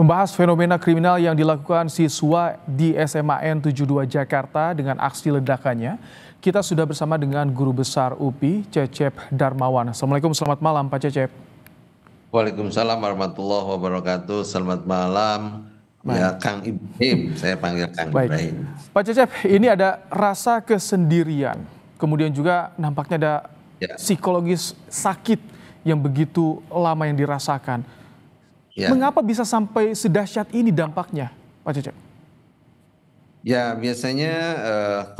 Membahas fenomena kriminal yang dilakukan siswa di SMAN 72 Jakarta dengan aksi ledakannya, kita sudah bersama dengan Guru Besar UPI, Cecep Darmawan. Assalamualaikum, selamat malam Pak Cecep. Waalaikumsalam warahmatullahi wabarakatuh. Selamat malam. Baik, Ya, Kang Ibrahim, saya panggil Kang baik. Ibrahim. Pak Cecep, ini ada rasa kesendirian, kemudian juga nampaknya ada Ya, psikologis sakit yang begitu lama yang dirasakan. ya, Mengapa bisa sampai sedahsyat ini dampaknya, Pak Cecep? ya. Biasanya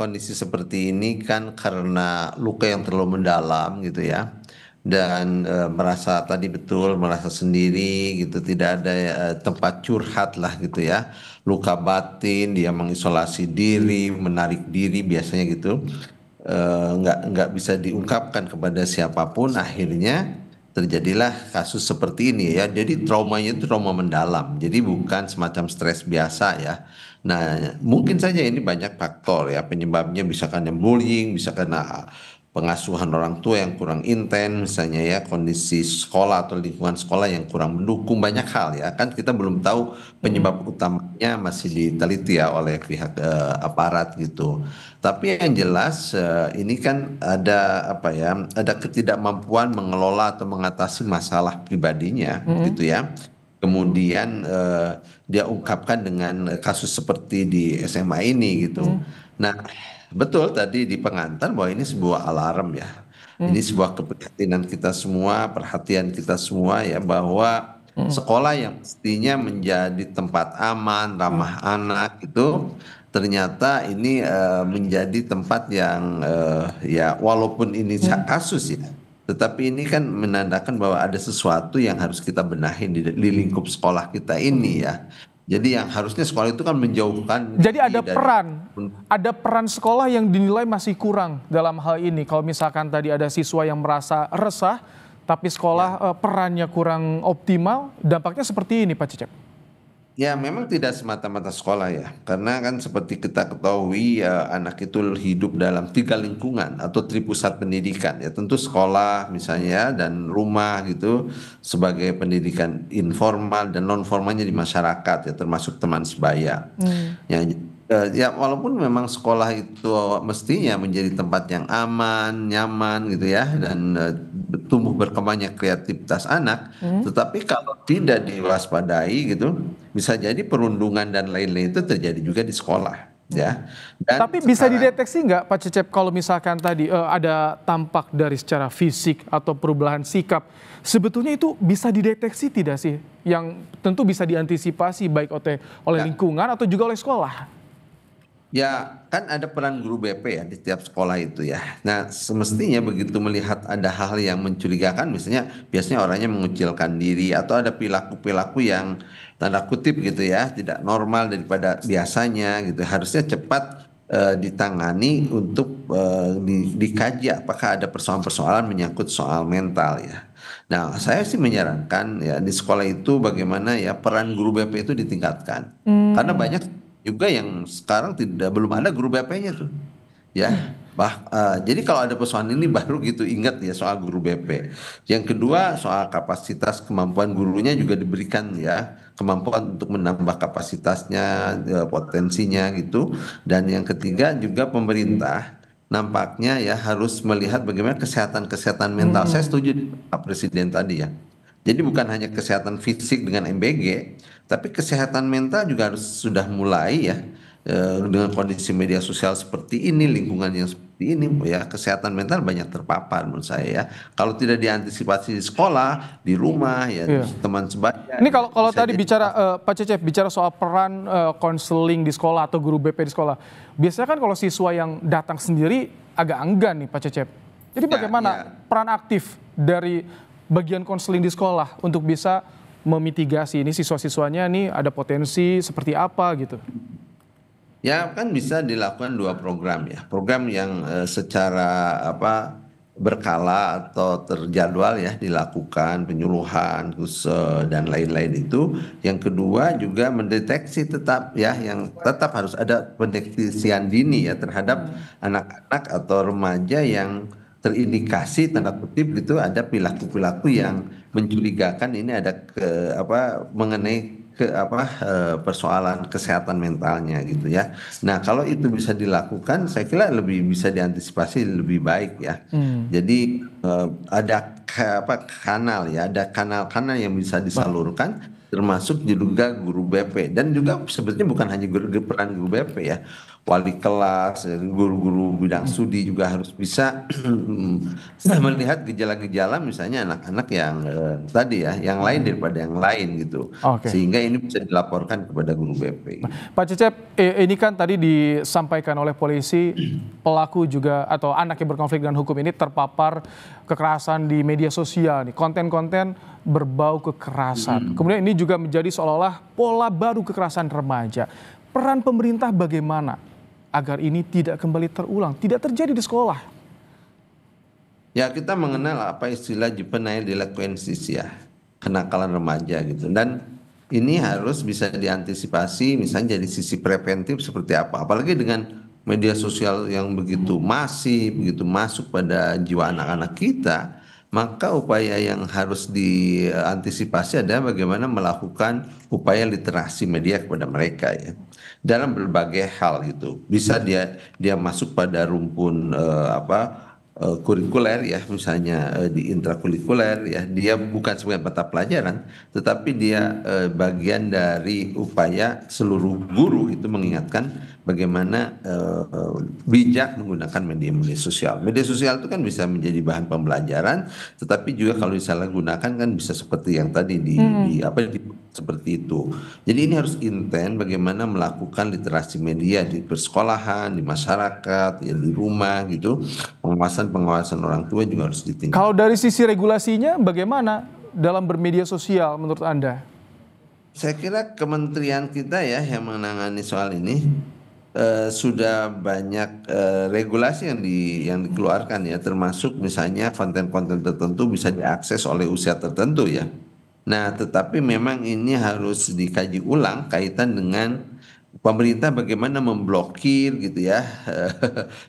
kondisi seperti ini kan karena luka yang terlalu mendalam gitu ya, dan merasa tadi betul merasa sendiri gitu, tidak ada tempat curhat lah gitu ya. Luka batin, dia mengisolasi diri, menarik diri biasanya gitu. Nggak bisa diungkapkan kepada siapapun, akhirnya terjadilah kasus seperti ini ya. Jadi traumanya itu trauma mendalam, jadi bukan semacam stres biasa ya. Nah, mungkin saja ini banyak faktor ya penyebabnya, bisa karena bullying, bisa karena pengasuhan orang tua yang kurang intens, misalnya ya kondisi sekolah atau lingkungan sekolah yang kurang mendukung, banyak hal ya. Kan kita belum tahu penyebab utamanya, masih diteliti ya oleh pihak aparat gitu. Tapi yang jelas ini kan ada apa ya, ada ketidakmampuan mengelola atau mengatasi masalah pribadinya Mm-mm. gitu ya. Kemudian dia ungkapkan dengan kasus seperti di SMA ini gitu. Mm-mm. Nah, betul tadi di pengantar bahwa ini sebuah alarm ya. Ini Mm-mm. sebuah keprihatinan kita semua, perhatian kita semua ya, bahwa Mm-mm. sekolah yang mestinya menjadi tempat aman, ramah anak itu ternyata ini menjadi tempat yang ya walaupun ini Mm-mm. kasus ya, tetapi ini kan menandakan bahwa ada sesuatu yang harus kita benahi di lingkup sekolah kita ini ya. Jadi yang harusnya sekolah itu kan menjauhkan Jadi diri dari ada peran sekolah yang dinilai masih kurang dalam hal ini. Kalau misalkan tadi ada siswa yang merasa resah, tapi ya. sekolah perannya kurang optimal, dampaknya seperti ini, Pak Cecep. Ya, memang tidak semata-mata sekolah ya, karena kan seperti kita ketahui anak itu hidup dalam tiga lingkungan atau tripusat pendidikan ya, tentu sekolah misalnya dan rumah gitu sebagai pendidikan informal dan non formalnya di masyarakat ya, termasuk teman sebaya. Hmm. Ya, ya walaupun memang sekolah itu mestinya menjadi tempat yang aman, nyaman gitu ya, dan tumbuh berkembangnya kreativitas anak, Hmm. tetapi kalau tidak diwaspadai gitu, bisa jadi perundungan dan lain-lain itu terjadi juga di sekolah Hmm. ya. Dan Tapi bisa sekarang dideteksi nggak, Pak Cecep, kalau misalkan tadi ada tampak dari secara fisik atau perubahan sikap, sebetulnya itu bisa dideteksi tidak sih? Yang tentu bisa diantisipasi baik oleh ya, lingkungan atau juga oleh sekolah. ya, kan ada peran guru BP ya di setiap sekolah itu ya. Nah, semestinya begitu melihat ada hal yang mencurigakan, misalnya biasanya orangnya mengucilkan diri atau ada perilaku-perilaku yang tanda kutip gitu ya, tidak normal daripada biasanya gitu. Harusnya cepat ditangani untuk dikaji apakah ada persoalan-persoalan menyangkut soal mental ya. Nah, saya sih menyarankan ya di sekolah itu bagaimana ya peran guru BP itu ditingkatkan. Karena Hmm. banyak juga yang sekarang belum ada guru BP-nya tuh ya. Jadi kalau ada persoalan ini baru gitu ingat ya soal guru BP. Yang kedua soal kapasitas kemampuan gurunya juga diberikan ya, kemampuan untuk menambah kapasitasnya, potensinya gitu. Dan yang ketiga juga pemerintah nampaknya ya harus melihat bagaimana kesehatan mental. Saya Hmm. setuju dengan Pak Presiden tadi ya. Jadi bukan hanya kesehatan fisik dengan MBG, tapi kesehatan mental juga harus sudah mulai ya, dengan kondisi media sosial seperti ini, lingkungan yang seperti ini, ya kesehatan mental banyak terpapar menurut saya ya. Kalau tidak diantisipasi di sekolah, di rumah, ya di Iya. teman sebaya, Ini kalau bisa tadi jadi bicara Pak Cecep bicara soal peran konseling di sekolah atau guru BP di sekolah. Biasanya kan kalau siswa yang datang sendiri agak enggan nih Pak Cecep. Jadi ya, bagaimana ya. peran aktif dari bagian konseling di sekolah untuk bisa memitigasi ini siswa-siswanya nih ada potensi seperti apa gitu. Ya kan bisa dilakukan dua program ya. Program yang secara apa berkala atau terjadwal ya dilakukan penyuluhan khusus dan lain-lain itu. Yang kedua juga mendeteksi tetap ya, yang tetap harus ada pendeteksian dini ya terhadap anak-anak atau remaja yang terindikasi tanda kutip gitu ada perilaku-perilaku yang mencurigakan, ini ada mengenai persoalan kesehatan mentalnya gitu ya. Nah, kalau itu bisa dilakukan, saya kira lebih bisa diantisipasi lebih baik ya. Hmm. Jadi ada kanal ya, ada kanal-kanal yang bisa disalurkan, termasuk juga guru BP dan juga sebetulnya bukan hanya peran guru BP ya, wali kelas, guru-guru bidang studi juga harus bisa melihat gejala-gejala misalnya anak-anak yang tadi ya, yang lain daripada yang lain gitu, Oke. sehingga ini bisa dilaporkan kepada guru BP. Gitu. Pak Cecep, ini kan tadi disampaikan oleh polisi, pelaku juga atau anak yang berkonflik dengan hukum ini terpapar kekerasan di media sosial nih, konten-konten berbau kekerasan. Kemudian ini juga menjadi seolah-olah pola baru kekerasan remaja. Peran pemerintah bagaimana agar ini tidak kembali terulang, tidak terjadi di sekolah? Ya, kita mengenal apa istilah juvenile delinquencies ya, kenakalan remaja gitu. Dan ini harus bisa diantisipasi misalnya dari sisi preventif seperti apa. Apalagi dengan media sosial yang begitu masif, begitu masuk pada jiwa anak-anak kita, maka upaya yang harus diantisipasi adalah bagaimana melakukan upaya literasi media kepada mereka ya. Dalam berbagai hal gitu. Bisa dia masuk pada rumpun kurikuler ya, misalnya di intrakurikuler ya, dia bukan sebagai mata pelajaran tetapi dia bagian dari upaya seluruh guru itu mengingatkan bagaimana bijak menggunakan media sosial. Media sosial itu kan bisa menjadi bahan pembelajaran, tetapi juga kalau disalahgunakan kan bisa seperti yang tadi seperti itu. Jadi ini harus intent bagaimana melakukan literasi media di persekolahan, di masyarakat, ya di rumah gitu. Pengawasan orang tua juga harus Kalau ditingkatkan. dari sisi regulasinya bagaimana dalam bermedia sosial menurut Anda? Saya kira kementerian kita ya yang menangani soal ini sudah banyak regulasi yang dikeluarkan ya, termasuk misalnya konten-konten tertentu bisa diakses oleh usia tertentu ya. Nah, tetapi memang ini harus dikaji ulang kaitan dengan pemerintah bagaimana memblokir gitu ya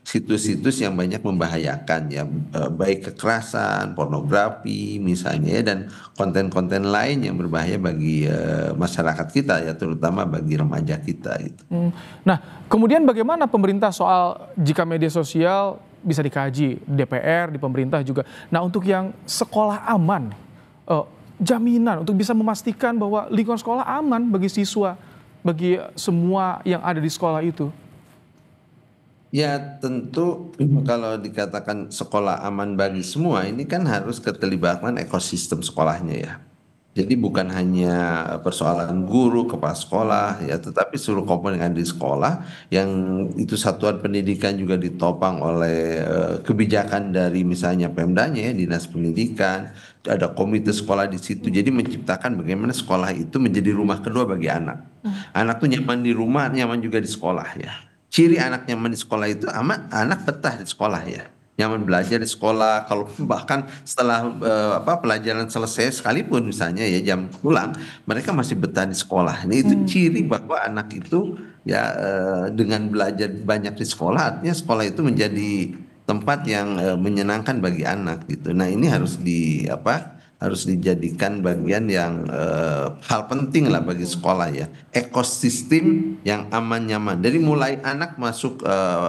situs-situs yang banyak membahayakan ya, baik kekerasan, pornografi misalnya ya, dan konten-konten lain yang berbahaya bagi masyarakat kita ya, terutama bagi remaja kita gitu. Nah, kemudian bagaimana pemerintah soal jika media sosial bisa dikaji, DPR, di pemerintah juga. Nah, untuk yang sekolah aman, eh, jaminan untuk bisa memastikan bahwa lingkungan sekolah aman bagi siswa, bagi semua yang ada di sekolah itu. Ya tentu kalau dikatakan sekolah aman bagi semua ini kan harus keterlibatan ekosistem sekolahnya ya. Jadi bukan hanya persoalan guru, kepala sekolah ya, tetapi seluruh komponen yang ada di sekolah yang itu satuan pendidikan juga ditopang oleh kebijakan dari misalnya Pemdanya ya, Dinas Pendidikan, ada komite sekolah di situ. Jadi menciptakan bagaimana sekolah itu menjadi rumah kedua bagi anak. Anak tuh nyaman di rumah, nyaman juga di sekolah ya. Ciri anak nyaman di sekolah itu anak betah di sekolah ya, nyaman belajar di sekolah. Kalau bahkan setelah pelajaran selesai sekalipun misalnya ya jam pulang, mereka masih betah di sekolah. Ini itu ciri bahwa anak itu ya dengan belajar banyak di sekolah, artinya sekolah itu menjadi tempat yang menyenangkan bagi anak gitu. Nah, ini harus dijadikan bagian yang hal penting lah bagi sekolah ya. Ekosistem yang aman nyaman. Dari mulai anak masuk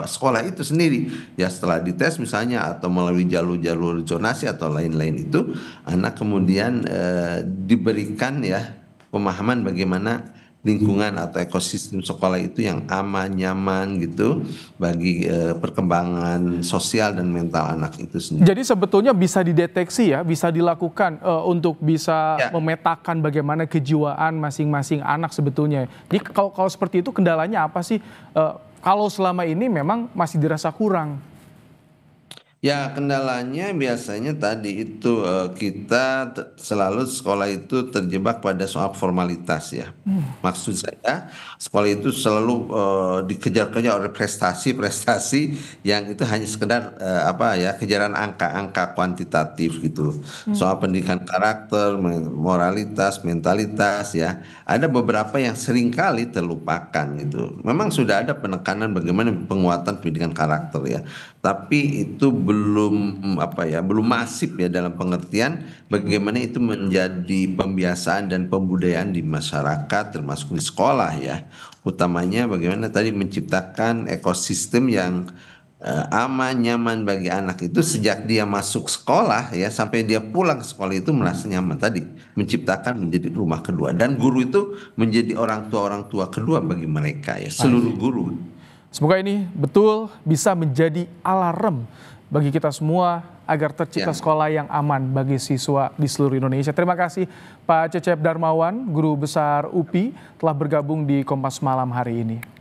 sekolah itu sendiri ya, setelah dites misalnya atau melalui jalur-jalur zonasi atau lain-lain itu, anak kemudian diberikan ya pemahaman bagaimana lingkungan atau ekosistem sekolah itu yang aman, nyaman gitu bagi perkembangan sosial dan mental anak itu sendiri. Jadi sebetulnya bisa dideteksi ya, bisa dilakukan untuk bisa Ya, memetakan bagaimana kejiwaan masing-masing anak sebetulnya. Jadi kalau seperti itu kendalanya apa sih? Kalau selama ini memang masih dirasa kurang. ya, kendalanya biasanya tadi itu kita selalu sekolah itu terjebak pada soal formalitas ya. Maksud saya sekolah itu selalu dikejar-kejar oleh prestasi-prestasi yang itu hanya sekedar kejaran angka-angka kuantitatif gitu. Soal pendidikan karakter, moralitas, mentalitas ya. Ada beberapa yang seringkali terlupakan gitu. Memang sudah ada penekanan bagaimana penguatan pendidikan karakter ya. Tapi itu belum belum masif ya dalam pengertian bagaimana itu menjadi pembiasaan dan pembudayaan di masyarakat termasuk di sekolah ya. Utamanya bagaimana tadi menciptakan ekosistem yang aman, nyaman bagi anak itu sejak dia masuk sekolah ya sampai dia pulang ke sekolah itu merasa nyaman tadi, menciptakan menjadi rumah kedua dan guru itu menjadi orang tua kedua bagi mereka ya, seluruh guru. Semoga ini betul bisa menjadi alarm bagi kita semua agar tercipta sekolah yang aman bagi siswa di seluruh Indonesia. Terima kasih Pak Cecep Darmawan, Guru Besar UPI telah bergabung di Kompas Malam hari ini.